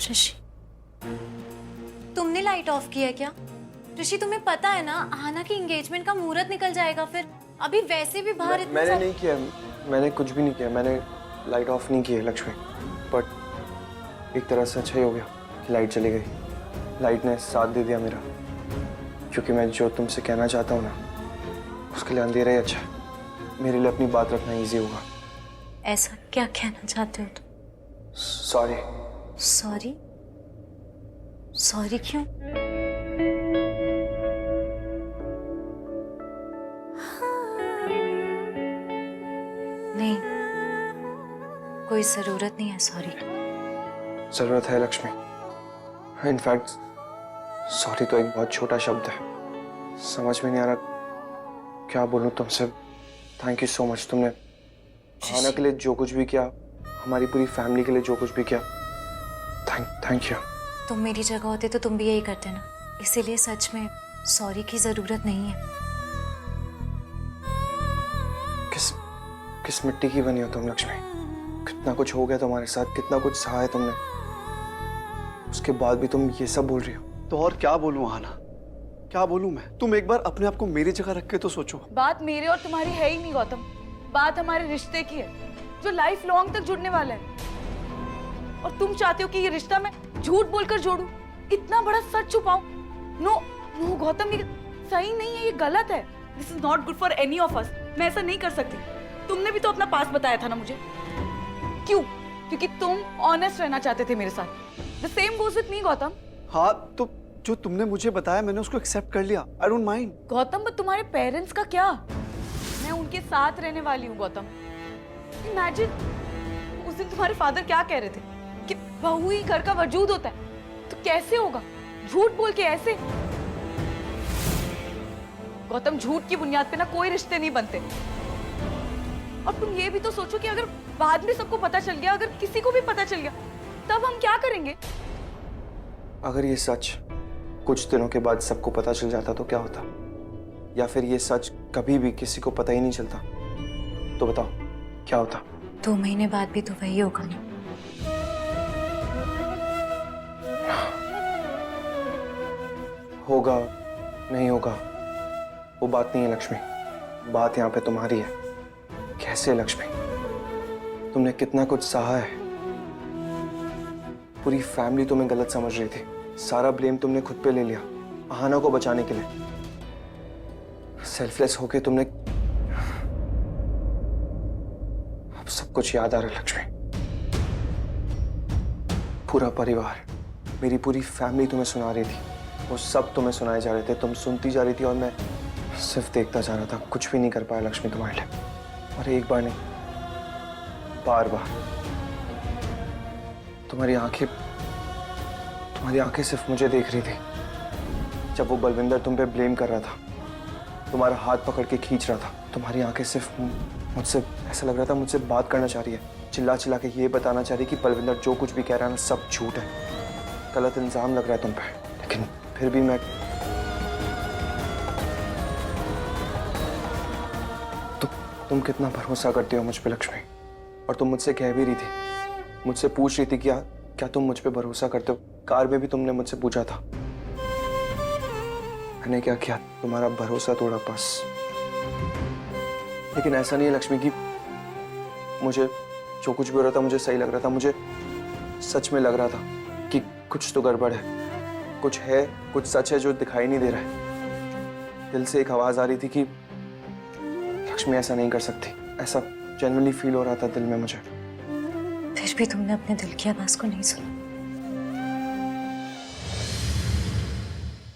ऋषि, तुमने light of किया क्या? ऋषि, तुम्हें पता है ना आना की एंगेजमेंट का मुहूर्त निकल जाएगा, फिर अभी वैसे भी बाहर इतने मैंने नहीं किया, मैंने कुछ भी नहीं किया, मैंने लाइट ऑफ नहीं की है लक्ष्मी। बट एक तरह से अच्छा ही हो गया कि लाइट चली गई। लाइट ने साथ दे दिया मेरा, क्योंकि मैं जो तुमसे कहना चाहता हूँ ना, उसके लिए अंधेरा ही अच्छा है। मेरे लिए अपनी बात रखना इजी होगा। ऐसा क्या कहना चाहते हो तुम? सॉरी। सॉरी? सॉरी क्यों? नहीं, कोई जरूरत नहीं है सॉरी की। जरूरत है लक्ष्मी। इनफैक्ट सॉरी तो एक बहुत छोटा शब्द है, समझ में नहीं आ रहा क्या बोलूं तुमसे। Thank you so much. तुमने आना के लिए जो कुछ भी किया, हमारी पूरी फैमिली के लिए जो कुछ भी किया, थैंक यू। तुम मेरी जगह होते तो तुम भी यही करते ना, इसीलिए सच में सॉरी की जरूरत नहीं है। किस मिट्टी की बनी हो तुम लक्ष्मी? कितना कुछ हो गया तुम्हारे साथ, कितना कुछ सहा है तुमने, उसके बाद भी तुम ये सब बोल रही हो। तो और क्या बोलूं आना, क्या बोलूं मैं? तुम एक बार अपने आप को मेरी जगह रख के तो सोचो। बात मेरे और तुम्हारी है ही नहीं गौतम, बात हमारे रिश्ते की है जो लाइफ लॉन्ग तक जुड़ने वाला है। और तुम चाहते हो कि ये रिश्ता मैं झूठ बोलकर जोड़ूं, इतना बड़ा सच छुपाऊं? नो नो गौतम, ये सही नहीं है, ये गलत है। This is not good for any of us. मैं ऐसा नहीं कर सकती। तुमने भी तो अपना पास बताया था ना मुझे। क्यों? क्योंकि तुम ऑनेस्ट रहना चाहते थे मेरे साथ। The same goes with me Gautam. हाँ, तो जो तुमने मुझे बताया मैंने उसको एक्सेप्ट कर लिया। I don't mind. Gautam, but तुम्हारे पेरेंट्स का क्या? मैं उनके साथ रहने वाली हूँ गौतम। इमेजिन उस दिन तुम्हारे फादर क्या कह रहे थे कि बहू ही घर का वजूद होता है, तो कैसे होगा झूठ बोल के ऐसे? गौतम, झूठ की बुनियाद पे ना कोई रिश्ते नहीं बनते। और तुम ये भी तो सोचो कि अगर बाद में सबको पता चल गया, अगर किसी को भी पता चल गया, तब हम क्या करेंगे? अगर ये सच कुछ दिनों के बाद सबको पता चल जाता तो क्या होता? या फिर ये सच कभी भी किसी को पता ही नहीं चलता, तो बताओ क्या होता? 2 महीने बाद भी तो वही होगा ना। होगा नहीं होगा वो बात नहीं है लक्ष्मी, बात यहाँ पे तुम्हारी है। कैसे लक्ष्मी? तुमने कितना कुछ सहा है, पूरी फैमिली तुम्हें गलत समझ रही थी, सारा ब्लेम तुमने खुद पे ले लिया आहाना को बचाने के लिए। सेल्फलेस होके तुमने, अब सब कुछ याद आ रहा है लक्ष्मी। पूरा परिवार, मेरी पूरी फैमिली तुम्हें सुना रही थी, वो सब तुम्हें सुनाए जा रहे थे, तुम सुनती जा रही थी और मैं सिर्फ देखता जा रहा था। कुछ भी नहीं कर पाया लक्ष्मी तुम्हारे लिए। और एक बार नहीं, बार बार। तुम्हारी आंखें सिर्फ मुझे देख रही थी। जब वो बलविंदर तुम पे ब्लेम कर रहा था, तुम्हारा हाथ पकड़ के खींच रहा था, तुम्हारी आंखें सिर्फ मुझसे, ऐसा लग रहा था मुझसे बात करना चाह रही है, चिल्ला चिल्ला के ये बताना चाह रही है कि बलविंदर जो कुछ भी कह रहा है ना सब झूठ है, गलत इल्जाम लग रहा है तुम पे। लेकिन फिर भी मैं, तुम कितना भरोसा करती हो मुझ पे लक्ष्मी। और तुम मुझसे कह भी रही थी, मुझसे पूछ रही थी क्या तुम मुझ पे भरोसा करते हो? कार में भी तुमने मुझसे पूछा था। मैंने क्या किया? तुम्हारा भरोसा तोड़ा बस। लेकिन ऐसा नहीं है लक्ष्मी कि मुझे जो कुछ भी हो रहा था मुझे सही लग रहा था। मुझे सच में लग रहा था कि कुछ तो गड़बड़ है, कुछ है, कुछ सच है जो दिखाई नहीं दे रहा है। दिल से एक आवाज आ रही थी कि लक्ष्मी ऐसा नहीं कर सकती, ऐसा जेन्युइनली फील हो रहा था दिल में मुझे। फिर भी तुमने अपने दिल की आवाज को नहीं सुना।